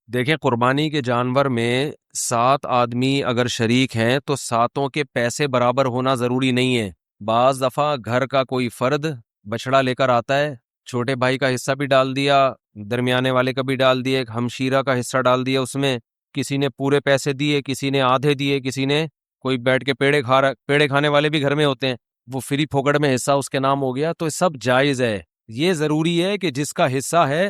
دیکھیں قربانی کے جانور میں 7 آدمی اگر شریک ہیں تو 7 کے پیسے برابر ہونا ضروری نہیں ہے۔ بعض دفعہ گھر کا کوئی فرد بچڑا لے کر آتا ہے، چھوٹے بھائی کا حصہ بھی ڈال دیا، درمیانے والے کا بھی ڈال دیا، ایک ہمشیرہ کا حصہ ڈال دیا، اس میں کسی نے پورے پیسے دیے، کسی نے آدھے دیے، کسی نے کوئی بیٹھ کے پیڑے کھانے والے بھی گھر میں ہوتے ہیں، وہ فری پھوکڑ میں حصہ اس کے نام ہو گیا، تو سب جائز ہے۔ یہ ضروری ہے کہ جس کا حصہ ہے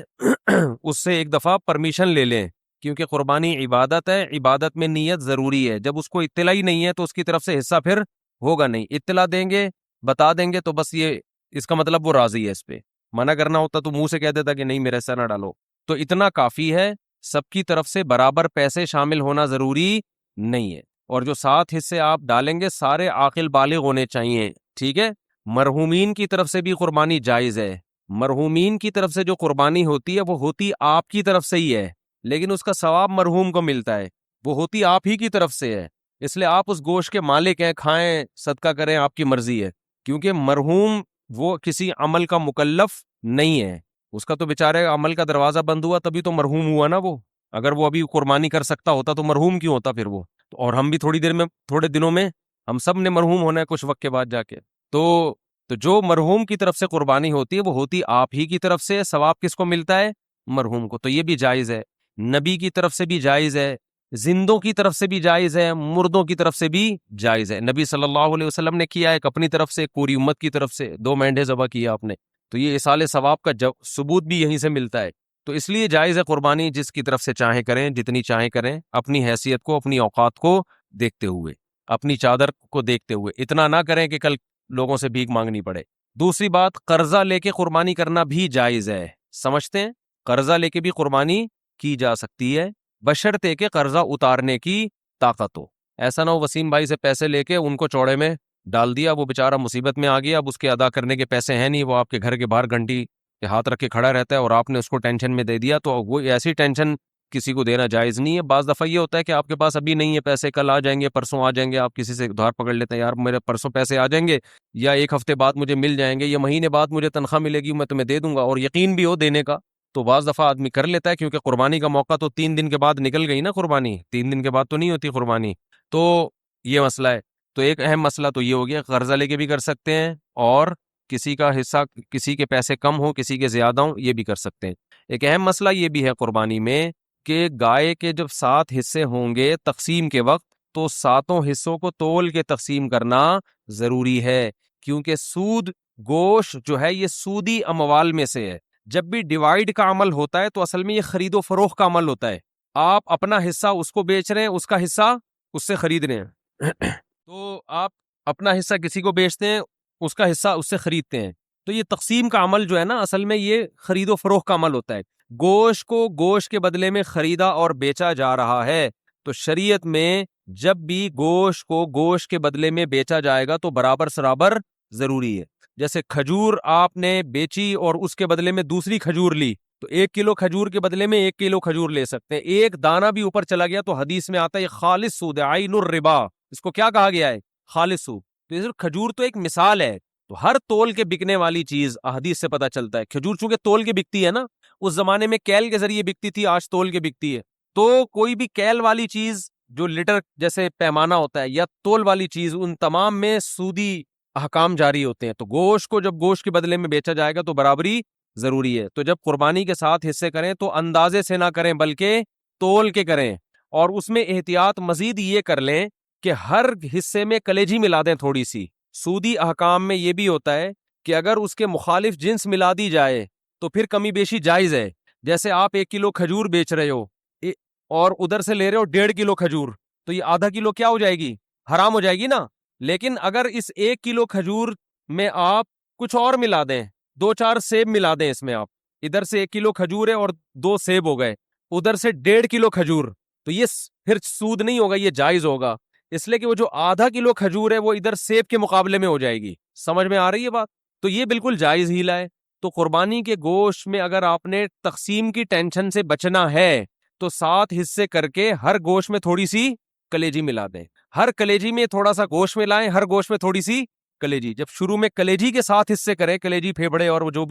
اس سے ایک دفعہ پرمیشن لے لیں، کیونکہ قربانی عبادت ہے، عبادت میں نیت ضروری ہے۔ جب اس کو اطلاع ہی نہیں ہے تو اس کی طرف سے حصہ پھر ہوگا نہیں۔ اطلاع دیں گے، بتا دیں گے تو بس یہ اس کا مطلب وہ راضی ہے۔ اس پہ منع کرنا ہوتا تو منہ سے کہہ دیتا کہ نہیں میرا حصہ نہ ڈالو، تو اتنا کافی ہے۔ سب کی طرف سے برابر پیسے شامل ہونا ضروری نہیں ہے، اور جو 7 حصے آپ ڈالیں گے سارے عاقل بالغ ہونے چاہیے، ٹھیک ہے۔ مرحومین کی طرف سے بھی قربانی جائز ہے۔ مرحومین کی طرف سے جو قربانی ہوتی ہے وہ ہوتی آپ کی طرف سے ہی ہے، لیکن اس کا ثواب مرحوم کو ملتا ہے، وہ ہوتی آپ ہی کی طرف سے ہے، اس لیے آپ اس گوشت کے مالک ہیں، کھائیں صدقہ کریں، آپ کی مرضی ہے، کیونکہ مرحوم وہ کسی عمل کا مکلف نہیں ہے، اس کا تو بیچارے عمل کا دروازہ بند ہوا تبھی تو مرحوم ہوا نا وہ، اگر وہ ابھی قربانی کر سکتا ہوتا تو مرحوم کیوں ہوتا پھر وہ؟ اور ہم بھی تھوڑے دنوں میں ہم سب نے مرحوم ہونا ہے کچھ وقت کے بعد جا کے، تو جو مرحوم کی طرف سے قربانی ہوتی ہے وہ ہوتی آپ ہی کی طرف سے، ثواب کس کو ملتا ہے؟ مرحوم کو، تو یہ بھی جائز ہے۔ نبی کی طرف سے بھی جائز ہے، زندوں کی طرف سے بھی جائز ہے، مردوں کی طرف سے بھی جائز ہے۔ نبی صلی اللہ علیہ وسلم نے کیا ایک اپنی طرف سے، ایک پوری امت کی طرف سے 2 مینڈے ذبح کیا آپ نے، تو یہ اصال ثواب کا ثبوت بھی یہیں سے ملتا ہے، تو اس لیے جائز ہے قربانی، جس کی طرف سے چاہیں کریں، جتنی چاہیں کریں، اپنی حیثیت کو، اپنی اوقات کو دیکھتے ہوئے، اپنی چادر کو دیکھتے ہوئے، اتنا نہ کریں کہ کل لوگوں سے بھیک مانگنی پڑے۔ دوسری بات، قرضہ لے کے قربانی کرنا بھی جائز ہے، سمجھتے ہیں؟ قرضہ لے کے بھی قربانی کی جا سکتی ہے، بشرطے کہ قرضہ اتارنے کی طاقت ہو۔ ایسا نہ ہو وسیم بھائی سے پیسے لے کے ان کو چوڑے میں ڈال دیا، وہ بیچارہ مصیبت میں آ گیا، اب اس کے ادا کرنے کے پیسے ہیں نہیں، وہ آپ کے گھر کے باہر گھنٹی کے ہاتھ رکھ کے کھڑا رہتا ہے اور آپ نے اس کو ٹینشن میں دے دیا، تو وہ ایسی ٹینشن کسی کو دینا جائز نہیں ہے۔ بعض دفعہ یہ ہوتا ہے کہ آپ کے پاس ابھی نہیں ہے پیسے، کل آ جائیں گے، پرسوں آ جائیں گے، آپ کسی سے ادھار پکڑ لیتے ہیں، یار میرے پرسوں پیسے آ جائیں گے، یا 1 ہفتے بعد مجھے مل جائیں گے، یا مہینے بعد مجھے تنخواہ ملے گی، میں تمہیں دے دوں گا، اور یقین بھی ہو دینے کا، تو بعض دفعہ آدمی کر لیتا ہے، کیونکہ قربانی کا موقع تو 3 دن کے بعد نکل گئی نا، قربانی 3 دن کے بعد تو نہیں ہوتی قربانی، تو یہ مسئلہ ہے۔ تو ایک اہم مسئلہ تو یہ ہو گیا، قرضہ لے کے بھی کر سکتے ہیں، اور کسی کا حصہ، کسی کے پیسے کم ہوں، کسی کے زیادہ ہوں، یہ بھی کر سکتے ہیں۔ ایک اہم مسئلہ یہ بھی ہے قربانی میں کہ گائے کے جب 7 حصے ہوں گے تقسیم کے وقت، تو 7 حصوں کو تول کے تقسیم کرنا ضروری ہے، کیونکہ سود گوشت جو ہے یہ سودی اموال میں سے ہے۔ جب بھی ڈیوائیڈ کا عمل ہوتا ہے تو اصل میں یہ خرید و فروخت کا عمل ہوتا ہے، آپ اپنا حصہ اس کو بیچ رہے ہیں، اس کا حصہ اس سے خرید رہے ہیں تو آپ اپنا حصہ کسی کو بیچتے ہیں، اس کا حصہ اس سے خریدتے ہیں، تو یہ تقسیم کا عمل جو ہے نا، اصل میں یہ خرید و فروخت کا عمل ہوتا ہے۔ گوشت کو گوشت کے بدلے میں خریدا اور بیچا جا رہا ہے، تو شریعت میں جب بھی گوشت کو گوشت کے بدلے میں بیچا جائے گا تو برابر سرابر ضروری ہے۔ جیسے کھجور آپ نے بیچی اور اس کے بدلے میں دوسری کھجور لی، تو 1 کلو کھجور کے بدلے میں 1 کلو کھجور لے سکتے ہیں، ایک دانہ بھی اوپر چلا گیا تو حدیث میں آتا ہے یہ خالص سود ہے، عین الربا، اس کو کیا کہا گیا ہے؟ خالص سود۔ تو یہ کھجور تو ایک مثال ہے، تو ہر تول کے بکنے والی چیز احادیث سے پتہ چلتا ہے، کھجور چونکہ تول کے بکتی ہے نا، اس زمانے میں کیل کے ذریعے بکتی تھی، آج تول کے بکتی ہے، تو کوئی بھی کیل والی چیز جو لیٹر جیسے پیمانہ ہوتا ہے یا تول والی چیز، ان تمام میں سودی احکام جاری ہوتے ہیں، تو گوشت کو جب گوشت کے بدلے میں بیچا جائے گا تو برابری ضروری ہے۔ تو جب قربانی کے 7 حصے کریں تو اندازے سے نہ کریں بلکہ تول کے کریں، اور اس میں احتیاط مزید یہ کر لیں کہ ہر حصے میں کلیجی ملا دیں تھوڑی سی۔ سودی احکام میں یہ بھی ہوتا ہے کہ اگر اس کے مخالف جنس ملا دی جائے تو پھر کمی بیشی جائز ہے، جیسے آپ 1 کلو کھجور بیچ رہے ہو اور ادھر سے لے رہے ہو 1.5 کلو کھجور، تو یہ آدھا کلو کیا ہو جائے گی؟ حرام ہو جائے گی نا۔ لیکن اگر اس 1 کلو کھجور میں آپ کچھ اور ملا دیں، 2-4 سیب ملا دیں، اس میں آپ ادھر سے 1 کلو کھجور ہے اور 2 سیب ہو گئے، ادھر سے 1.5 کلو کھجور، تو یہ پھر سود نہیں ہوگا، یہ جائز ہوگا، اس لیے کہ وہ جو آدھا کلو کھجور ہے وہ ادھر سیب کے مقابلے میں ہو جائے گی۔ سمجھ میں آ رہی ہے بات؟ تو یہ بالکل جائز ہیلا ہے۔ تو قربانی کے گوشت میں اگر آپ نے تقسیم کی ٹینشن سے بچنا ہے تو 7 حصے کر کے ہر گوشت میں تھوڑی سی کلیجی ملا دیں، ہر کلیجی میں تھوڑا سا گوشت ملائیں، ہر گوشت میں تھوڑی سی کلیجی۔ جب شروع میں کلیجی کے 7 حصے کریں، کلیجی پھیپڑے اور جو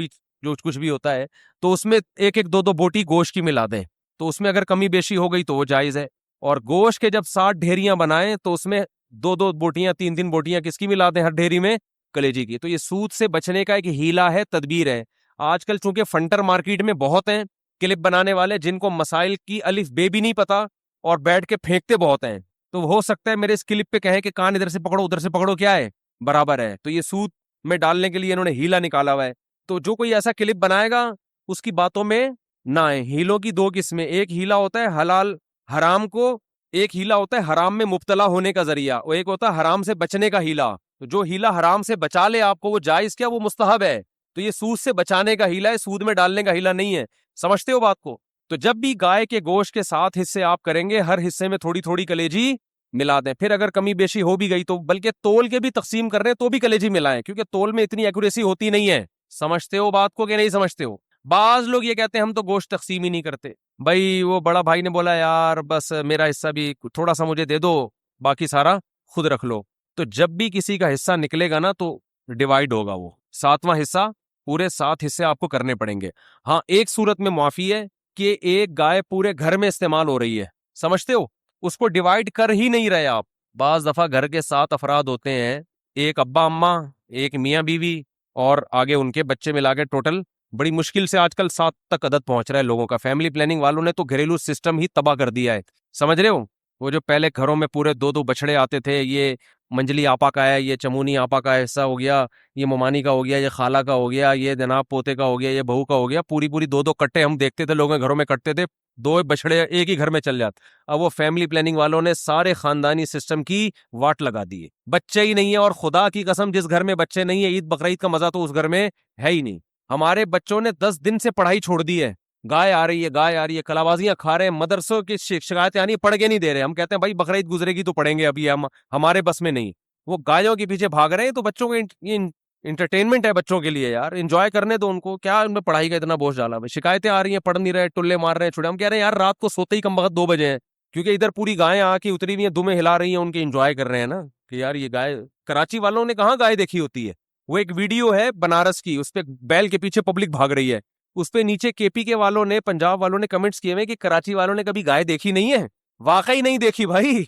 کچھ بھی ہوتا ہے، تو اس میں 1-1 2-2 بوٹی گوشت کی ملا دیں، تو اس میں اگر کمی بیشی ہو گئی تو وہ جائز ہے. اور گوشت کے جب 60 ڈھیریاں بنائیں تو اس میں 2 بوٹیاں 3 بوٹیاں کس کی ملا دیں ہر ڈھیری میں؟ کلیجی کی. تو یہ سود سے بچنے کا ایک ہیلا ہے، تدبیر ہے. آج کل چونکہ فنٹر مارکیٹ میں بہت ہیں کلپ بنانے والے جن کو مسائل کی الف بے بھی نہیں پتا اور بیٹھ کے پھینکتے بہت ہیں. تو ہو سکتا ہے میرے اس کلپ پہ کہیں کہ کان ادھر سے پکڑو ادھر سے پکڑو، کیا ہے برابر ہے. تو یہ سود میں ڈالنے کے لیے انہوں نے ہیلا نکالا ہوا ہے. تو جو کوئی ایسا کلپ بنائے گا اس کی باتوں میں نہ آئے. ہیلوں کی 2 قسمیں، ایک ہیلا ہوتا ہے حلال حرام کو، ایک ہیلا ہوتا ہے حرام میں مبتلا ہونے کا ذریعہ، اور ایک ہوتا ہے حرام سے بچنے کا ہیلا. تو جو ہیلا حرام سے بچا لے آپ کو وہ جائز کیا، وہ مستحب ہے. تو یہ سود سے بچانے کا ہیلا ہے، سود میں ڈالنے کا ہیلا نہیں ہے. سمجھتے ہو بات کو؟ تو جب بھی گائے کے گوشت کے 7 حصے آپ کریں گے، ہر حصے میں تھوڑی تھوڑی کلیجی ملا دیں. پھر اگر کمی بیشی ہو بھی گئی تو بلکہ تول کے بھی تقسیم کر رہے ہیں تو بھی کلیجی ملائیں، کیونکہ تول میں اتنی ایکوریسی ہوتی نہیں ہے. سمجھتے ہو بات کو کہ نہیں سمجھتے ہو؟ بعض لوگ یہ کہتے ہیں ہم تو گوشت تقسیم ہی نہیں کرتے. بھائی وہ بڑا بھائی نے بولا یار بس میرا حصہ بھی تھوڑا سا مجھے دے دو، باقی سارا خود رکھ لو. تو جب بھی کسی کا حصہ نکلے گا نا تو ڈیوائیڈ ہوگا، وہ 7واں حصہ پورے 7 حصے آپ کو کرنے پڑیں گے. ہاں ایک صورت میں معافی ہے کہ ایک گائے پورے گھر میں استعمال ہو رہی ہے، سمجھتے ہو؟ اس کو ڈیوائیڈ کر ہی نہیں رہے آپ. بعض دفعہ گھر کے 7 افراد ہوتے ہیں، ایک ابا اماں، ایک میاں بیوی اور آگے ان کے بچے ملا کے ٹوٹل بڑی مشکل سے آج کل 7 تک عدد پہنچ رہا ہے لوگوں کا. فیملی پلاننگ والوں نے تو گھریلو سسٹم ہی تباہ کر دیا ہے. سمجھ رہے ہو؟ وہ جو پہلے گھروں میں پورے 2 بچڑے آتے تھے، یہ منجلی آپا کا ہے، یہ چمونی آپا کا حصہ ہو گیا، یہ ممانی کا ہو گیا، یہ خالہ کا ہو گیا، یہ جناب پوتے کا ہو گیا، یہ بہو کا ہو گیا، پوری 2 کٹے ہم دیکھتے تھے لوگوں کے گھروں میں کٹتے تھے، 2 بچڑے ایک ہی گھر میں چل جاتے. اب وہ فیملی پلاننگ والوں نے سارے خاندانی سسٹم کی واٹ لگا دی. بچے ہی نہیں ہے، اور خدا کی قسم جس گھر میں بچے نہیں ہے، عید بقرعید کا مزہ تو اس گھر میں ہے ہی نہیں. ہمارے بچوں نے 10 دن سے پڑھائی چھوڑ دی ہے. گائے آ رہی ہے، گائے آ رہی ہے، کلابازیاں کھا رہے ہیں، مدرسوں کی شکایتیں آنی، پڑھ کے نہیں دے رہے. ہم کہتے ہیں بھائی بقرعید گزرے گی تو پڑھیں گے، ابھی ہمارے بس میں نہیں. وہ گایوں کے پیچھے بھاگ رہے ہیں. تو بچوں کو یہ انٹرٹینمنٹ ہے بچوں کے لیے یار، انجوائے کرنے دو ان کو، کیا ان میں پڑھائی کا اتنا بوجھ ڈالا. شکایتیں آ رہی ہیں، پڑھ نہیں رہے، ٹلے مار رہے ہیں چھوڑے. ہم کہہ رہے ہیں یار رات کو سوتے ہی کم وقت 2 بجے ہیں، کیونکہ ادھر پوری گائیں آ کے اتری ہوئی ہیں، دمیں ہلا رہی ہیں، ان کے انجوائے کر رہے ہیں نا کہ یار یہ گائے. کراچی والوں نے کہاں گائے دیکھی ہوتی ہے. وہ ایک ویڈیو ہے بنارس کی، اس پہ بیل کے پیچھے پبلک بھاگ رہی ہے. اس پہ نیچے کے پی کے والوں نے، پنجاب والوں نے کمنٹس کیے ہوئے کہ کراچی والوں نے کبھی گائے دیکھی نہیں ہے. واقعی نہیں دیکھی بھائی.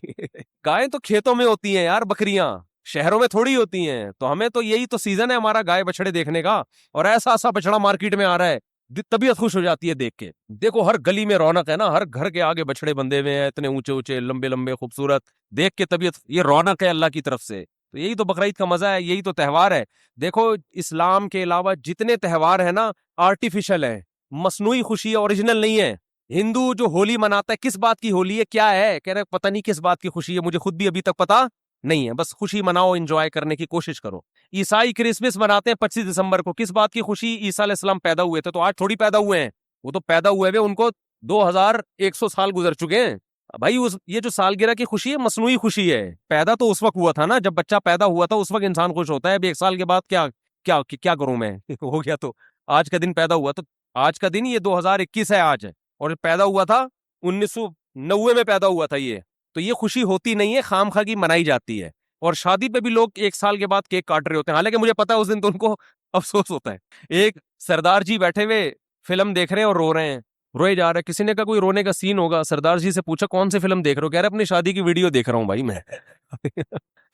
گائیں تو کھیتوں میں ہوتی ہیں یار، بکریاں شہروں میں تھوڑی ہوتی ہیں. تو ہمیں تو یہی تو سیزن ہے ہمارا گائے بچڑے دیکھنے کا، اور ایسا ایسا بچڑا مارکیٹ میں آ رہا ہے، طبیعت خوش ہو جاتی ہے دیکھ کے. دیکھو ہر گلی میں رونق ہے نا، ہر گھر کے آگے بچڑے بندے ہوئے ہیں، اتنے اونچے اونچے لمبے لمبے خوبصورت، دیکھ کے طبیعت، یہ رونق ہے اللہ کی طرف سے. تو یہی تو بقرعید کا مزہ ہے، یہی تو تہوار ہے. دیکھو اسلام کے علاوہ جتنے تہوار ہیں نا آرٹیفیشل ہیں، مصنوعی خوشی ہے، اوریجنل نہیں ہے. ہندو جو ہولی مناتا ہے کس بات کی ہولی ہے، کیا ہے، کہہ رہے پتہ نہیں کس بات کی خوشی ہے، مجھے خود بھی ابھی تک پتا نہیں ہے. بس خوشی مناؤ، انجوائے کرنے کی کوشش کرو. عیسائی کرسمس مناتے ہیں 25 دسمبر کو، کس بات کی خوشی، عیسیٰ علیہ السلام پیدا ہوئے تھے. تو آج تھوڑی پیدا ہوئے ہیں، وہ تو پیدا ہوئے ہوئے ان کو 2100 سال گزر چکے ہیں بھائی. یہ جو سالگرہ کی خوشی ہے مصنوعی خوشی ہے. پیدا تو اس وقت ہوا تھا نا جب بچہ پیدا ہوا تھا، اس وقت انسان خوش ہوتا ہے. اب 1 سال کے بعد کیا کروں میں. ہو گیا تو آج کا دن پیدا ہوا، تو آج کا دن یہ 2021 ہے آج، اور پیدا ہوا تھا 1990 میں پیدا ہوا تھا یہ. تو یہ خوشی ہوتی نہیں ہے، خام خواہ کی منائی جاتی ہے. اور شادی پہ بھی لوگ 1 سال کے بعد کیک کاٹ رہے ہوتے ہیں، حالانکہ مجھے پتا ہے اس دن تو ان کو افسوس ہوتا ہے. ایک سردار جی بیٹھے ہوئے فلم دیکھ رہے ہیں اور رو رہے ہیں، روئے جا رہے ہیں. کسی نے کہا کوئی رونے کا سین ہوگا، سردار جی سے پوچھا کون سی فلم دیکھ رہے ہو، کہہ رہے اپنی شادی کی ویڈیو دیکھ رہا ہوں بھائی میں.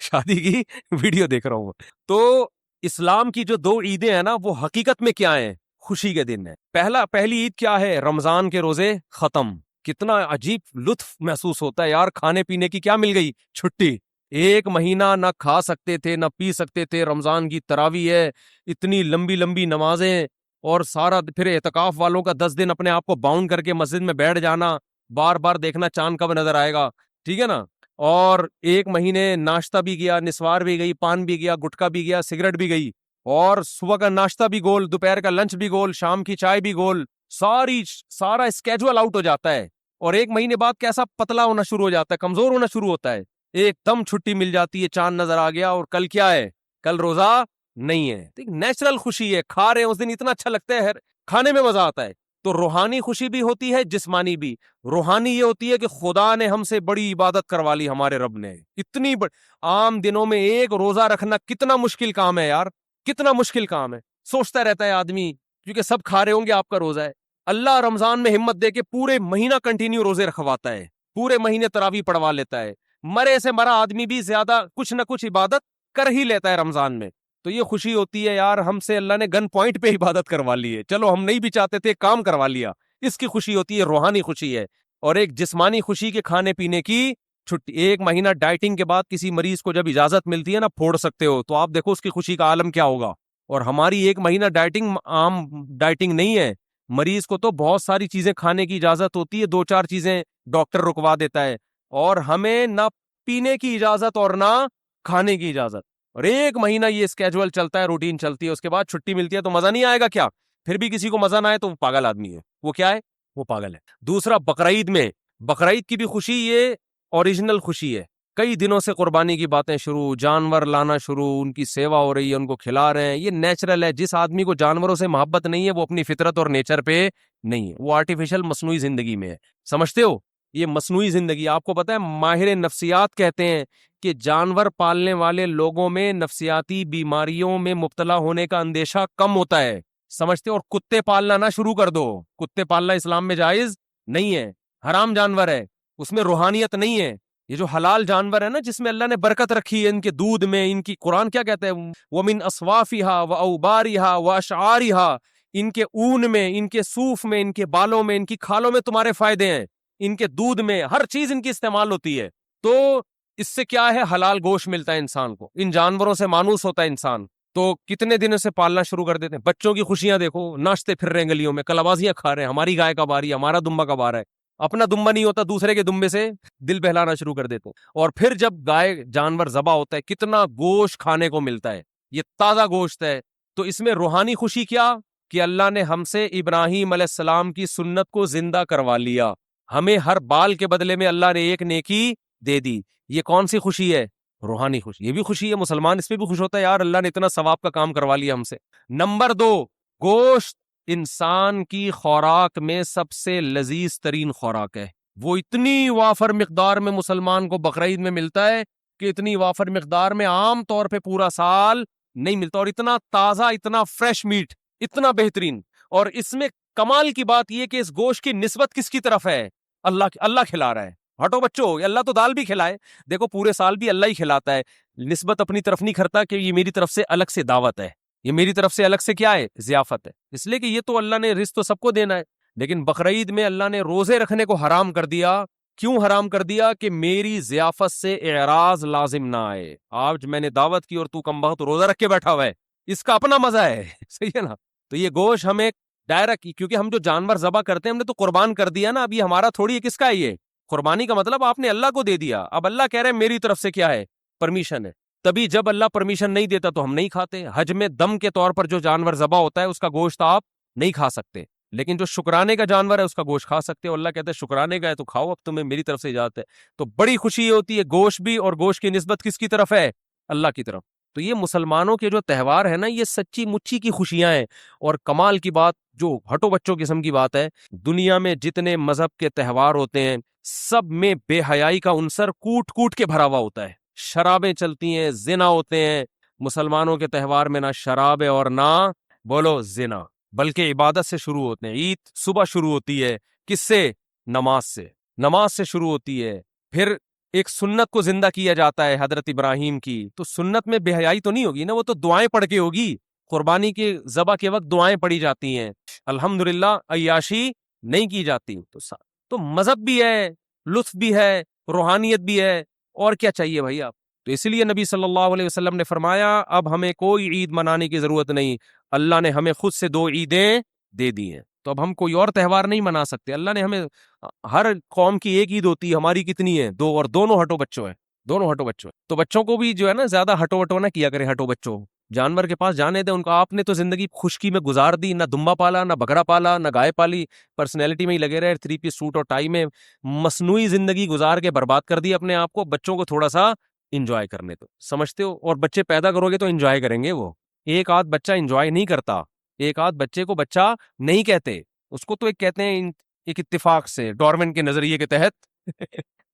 شادی کی ویڈیو دیکھ رہا ہوں. تو اسلام کی جو 2 عیدیں ہیں نا، وہ حقیقت میں کیا ہیں، خوشی کے دن ہے. پہلی عید کیا ہے، رمضان کے روزے ختم. کتنا عجیب لطف محسوس ہوتا ہے یار، کھانے پینے کی کیا مل گئی چھٹی. 1 مہینہ نہ کھا سکتے تھے نہ پی سکتے تھے. رمضان کی تراویح ہے، اتنی لمبی لمبی نمازیں، اور سارا پھر اعتکاف والوں کا 10 دن اپنے آپ کو باؤنڈ کر کے مسجد میں بیٹھ جانا، بار بار دیکھنا چاند کب نظر آئے گا، ٹھیک ہے نا. اور 1 مہینے ناشتہ بھی گیا، نسوار بھی گئی، پان بھی گیا، گٹکا بھی گیا، سگریٹ بھی گئی، اور صبح کا ناشتہ بھی گول، دوپہر کا لنچ بھی گول، شام کی چائے بھی گول، سارا اسکیجول آؤٹ ہو جاتا ہے. اور 1 مہینے بعد کیسا پتلا ہونا شروع ہو جاتا ہے، کمزور ہونا شروع ہوتا ہے. ایک دم چھٹی مل جاتی ہے، چاند نظر آ گیا، اور کل کیا ہے، کل روزہ نہیں ہے. نیچرل خوشی ہے، کھا رہے ہیں اس دن اتنا اچھا لگتا ہے، کھانے میں مزہ آتا ہے. تو روحانی خوشی بھی ہوتی ہے، جسمانی بھی. روحانی یہ ہوتی ہے کہ خدا نے ہم سے بڑی عبادت کروا لی، ہمارے رب نے اتنی عام دنوں میں 1 روزہ رکھنا کتنا مشکل کام ہے یار، کتنا مشکل کام ہے. سوچتا رہتا ہے آدمی، کیونکہ سب کھا رہے ہوں گے آپ کا روزہ ہے. اللہ رمضان میں ہمت دے کے پورے مہینہ کنٹینیو روزے رکھواتا ہے، پورے مہینے تراویح پڑھوا لیتا ہے، مرے سے مرا آدمی بھی زیادہ کچھ نہ کچھ عبادت کر ہی لیتا ہے رمضان میں. تو یہ خوشی ہوتی ہے یار ہم سے اللہ نے گن پوائنٹ پہ عبادت کروا لی ہے، چلو ہم نہیں بھی چاہتے تھے کام کروا لیا. اس کی خوشی ہوتی ہے، روحانی خوشی ہے. اور ایک جسمانی خوشی کے کھانے پینے کی چھٹی. ایک مہینہ ڈائٹنگ کے بعد کسی مریض کو جب اجازت ملتی ہے نا پھوڑ سکتے ہو، تو آپ دیکھو اس کی خوشی کا عالم کیا ہوگا. اور ہماری ایک مہینہ ڈائٹنگ عام ڈائٹنگ نہیں ہے. مریض کو تو بہت ساری چیزیں کھانے کی اجازت ہوتی ہے، 2-4 چیزیں ڈاکٹر رکوا دیتا ہے، اور ہمیں نہ پینے کی اجازت اور نہ کھانے کی اجازت. اور ایک مہینہ یہ اسکیجول چلتا ہے، روٹین چلتی ہے، اس کے بعد چھٹی ملتی ہے تو مزہ نہیں آئے گا کیا؟ پھر بھی کسی کو مزہ نہ آئے تو وہ پاگل آدمی ہے. وہ کیا ہے؟ وہ پاگل ہے. دوسرا بقرعید میں، بقرعید کی بھی خوشی یہ اوریجنل خوشی ہے. کئی دنوں سے قربانی کی باتیں شروع، جانور لانا شروع، ان کی سیوا ہو رہی ہے، ان کو کھلا رہے ہیں. یہ نیچرل ہے. جس آدمی کو جانوروں سے محبت نہیں ہے وہ اپنی فطرت اور نیچر پہ نہیں ہے، وہ آرٹیفیشل مصنوعی زندگی میں ہے. سمجھتے ہو؟ یہ مصنوعی زندگی، آپ کو پتا ہے ماہر نفسیات کہتے ہیں کہ جانور پالنے والے لوگوں میں نفسیاتی بیماریوں میں مبتلا ہونے کا اندیشہ کم ہوتا ہے. سمجھتے ہو؟ اور کتے پالنا نہ شروع کر دو. کتے پالنا اسلام میں جائز نہیں ہے، حرام جانور ہے، اس میں روحانیت نہیں ہے. یہ جو حلال جانور ہے نا جس میں اللہ نے برکت رکھی ہے، ان کے دودھ میں، ان کی قرآن کیا کہتا ہے، وَمِنْ أَصْوَافِهَا وَأَوْبَارِهَا وَأَشْعَارِهَا، ان کے اون میں، ان کے صوف میں، ان کے بالوں میں، ان کی کھالوں میں تمہارے فائدے ہیں، ان کے دودھ میں، ہر چیز ان کی استعمال ہوتی ہے. تو اس سے کیا ہے، حلال گوشت ملتا ہے انسان کو. ان جانوروں سے مانوس ہوتا ہے انسان. تو کتنے دنوں سے پالنا شروع کر دیتے ہیں. بچوں کی خوشیاں دیکھو، ناچتے پھر رہے ہیں گلیوں میں، کلابازیاں کھا رہے ہیں، ہماری گائے کب آ رہی ہے، ہمارا دمبا کب آ رہا ہے. اپنا دمبا نہیں ہوتا، دوسرے کے دمبے سے دل بہلانا شروع کر دیتے ہیں. اور پھر جب گائے جانور ذبح ہوتا ہے کتنا گوشت کھانے کو ملتا ہے، یہ تازہ گوشت ہے. تو اس میں روحانی خوشی کیا کہ اللہ نے ہم سے ابراہیم علیہ السلام کی سنت کو زندہ کروا لیا. ہمیں ہر بال کے بدلے میں اللہ نے ایک نیکی دے دی. یہ کون سی خوشی ہے؟ روحانی خوشی. یہ بھی خوشی ہے، مسلمان اس پہ بھی خوش ہوتا ہے، یار اللہ نے اتنا ثواب کا کام کروا لیا ہم سے. نمبر 2، گوشت انسان کی خوراک میں سب سے لذیذ ترین خوراک ہے. وہ اتنی وافر مقدار میں مسلمان کو بقرعید میں ملتا ہے کہ اتنی وافر مقدار میں عام طور پہ پورا سال نہیں ملتا. اور اتنا تازہ، اتنا فریش میٹ، اتنا بہترین. اور اس میں کمال کی بات یہ کہ اس گوشت کی نسبت کس کی طرف ہے؟ اللہ کھلا رہا ہے. ہٹو بچوں، اللہ تو دال بھی کھلائے، دیکھو پورے سال بھی اللہ ہی کھلاتا ہے. نسبت اپنی طرف نہیں کرتا کہ یہ میری طرف سے الگ سے دعوت ہے، یہ میری طرف سے الگ سے کیا ہے، ضیافت ہے. اس لیے کہ یہ تو اللہ نے رزق تو سب کو دینا ہے. لیکن بقرعید میں اللہ نے روزے رکھنے کو حرام کر دیا. کیوں حرام کر دیا؟ کہ میری ضیافت سے اعراض لازم نہ آئے. آج میں نے دعوت کی اور تو کم بخت روزہ رکھ کے بیٹھا ہوا ہے، اس کا اپنا مزہ ہے. صحیح ہے نا؟ تو یہ گوشت ہمیں ڈائریکٹ، کیونکہ ہم جو جانور ذبح کرتے ہیں ہم نے تو قربان کر دیا نا. اب یہ ہمارا تھوڑی ہے، کس کا ہے یہ؟ قربانی کا مطلب آپ نے اللہ کو دے دیا. اب اللہ کہہ رہے ہیں میری طرف سے کیا ہے، پرمیشن ہے. تبھی جب اللہ پرمیشن نہیں دیتا تو ہم نہیں کھاتے. حج میں دم کے طور پر جو جانور ذبح ہوتا ہے اس کا گوشت آپ نہیں کھا سکتے، لیکن جو شکرانے کا جانور ہے اس کا گوشت کھا سکتے ہو. اللہ کہتے ہیں شکرانے کا ہے تو کھاؤ، اب تمہیں میری طرف سے اجازت ہے. تو بڑی خوشی ہوتی ہے گوشت بھی، اور گوشت کی نسبت کس کی طرف ہے؟ اللہ کی طرف. تو یہ مسلمانوں کے جو تہوار ہے نا، یہ سچی مچی کی خوشیاں ہیں. اور کمال کی بات، جو ہٹو بچوں قسم کی بات ہے، دنیا میں جتنے مذہب کے تہوار ہوتے ہیں سب میں بے حیائی کا عنصر کوٹ کوٹ کے بھرا ہوا ہوتا ہے. شرابیں چلتی ہیں، زنا ہوتے ہیں. مسلمانوں کے تہوار میں نہ شراب ہے اور نہ بولو زنا، بلکہ عبادت سے شروع ہوتے ہیں. عید صبح شروع ہوتی ہے کس سے؟ نماز سے. نماز سے شروع ہوتی ہے. پھر ایک سنت کو زندہ کیا جاتا ہے حضرت ابراہیم کی. تو سنت میں بے حیائی تو نہیں ہوگی نا، وہ تو دعائیں پڑھ کے ہوگی. قربانی کے ذبح کے وقت دعائیں پڑھی جاتی ہیں، الحمدللہ عیاشی نہیں کی جاتی. تو مذہب بھی ہے، لطف بھی ہے، روحانیت بھی ہے، اور کیا چاہیے بھائی آپ. تو اس لیے نبی صلی اللہ علیہ وسلم نے فرمایا اب ہمیں کوئی عید منانے کی ضرورت نہیں، اللہ نے ہمیں خود سے 2 عیدیں دے دی ہیں. تو اب ہم کوئی اور تہوار نہیں منا سکتے. اللہ نے ہمیں، ہر قوم کی ایک عید ہوتی ہے، ہماری کتنی ہے؟ 2، اور دونوں ہٹو بچوں ہیں، دونوں ہٹو بچوں ہیں. تو بچوں کو بھی جو ہے نا زیادہ ہٹو وٹو نہ کیا کریں. ہٹو بچوں جانور کے پاس جانے دیں ان کو. آپ نے تو زندگی خشکی میں گزار دی، نہ دمبا پالا، نہ بکرا پالا، نہ گائے پالی، پرسنالٹی میں ہی لگے رہے، 3 پیس سوٹ اور ٹائی میں مصنوعی زندگی گزار کے برباد کر دی اپنے آپ کو. بچوں کو تھوڑا سا انجوائے کرنے تو سمجھتے ہو. اور بچے پیدا کرو گے تو انجوائے کریں گے. وہ ایک آدھ بچہ انجوائے نہیں کرتا، ایک آدھ بچے کو بچہ نہیں کہتے، اس کو تو ایک کہتے ہیں ایک اتفاق سے، ڈارون کے نظریے کے تحت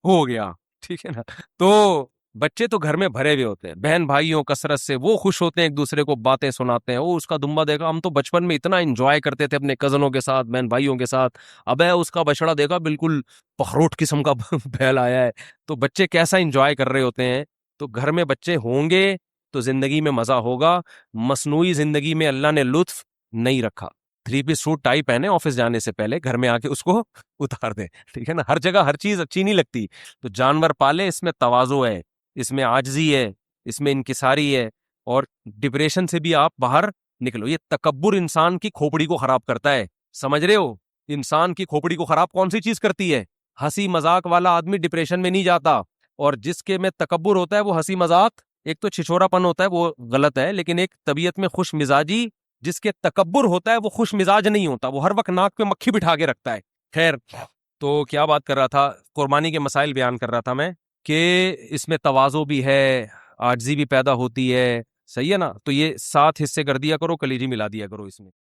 ہو گیا. ٹھیک ہے نا؟ تو بچے تو گھر میں بھرے ہوئے ہوتے ہیں بہن بھائیوں کثرت سے، وہ خوش ہوتے ہیں ایک دوسرے کو باتیں سناتے ہیں، وہ اس کا دمبا دیکھا، ہم تو بچپن میں اتنا انجوائے کرتے تھے اپنے کزنوں کے ساتھ بہن بھائیوں کے ساتھ، اب ہے اس کا بچڑا دیکھا بالکل پخروٹ قسم کا پھیل آیا ہے، تو بچے کیسا انجوائے کر رہے ہوتے ہیں۔ تو گھر میں بچے ہوں گے تو زندگی میں مزہ ہوگا، مصنوعی زندگی میں اللہ نے لطف نہیں رکھا۔ 3 پیس سوٹ ٹائی پہنے آفس جانے سے پہلے، گھر میں آ کے اس کو اتار دیں، ٹھیک ہے نا، ہر جگہ ہر چیز اچھی نہیں لگتی، تو جانور پالے، اس میں تواضع ہے، اس میں عاجزی ہے، اس میں انکساری ہے، اور ڈپریشن سے بھی آپ باہر نکلو۔ یہ تکبر انسان کی کھوپڑی کو خراب کرتا ہے، سمجھ رہے ہو؟ انسان کی کھوپڑی کو خراب کون سی چیز کرتی ہے؟ ہنسی مذاق والا آدمی ڈپریشن میں نہیں جاتا، اور جس کے میں تکبر ہوتا ہے وہ ہنسی مذاق، ایک تو چھچورا پن ہوتا ہے وہ غلط ہے، لیکن ایک طبیعت میں خوش مزاجی، جس کے تکبر ہوتا ہے وہ خوش مزاج نہیں ہوتا، وہ ہر وقت ناک پہ مکھی بٹھا کے رکھتا ہے۔ خیر، تو کیا بات کر رہا تھا؟ قربانی کے مسائل بیان کر رہا تھا میں، کہ اس میں تواضع بھی ہے، عاجزی بھی پیدا ہوتی ہے، صحیح ہے نا؟ تو یہ 7 حصے کر دیا کرو، کلیجی ملا دیا کرو اس میں۔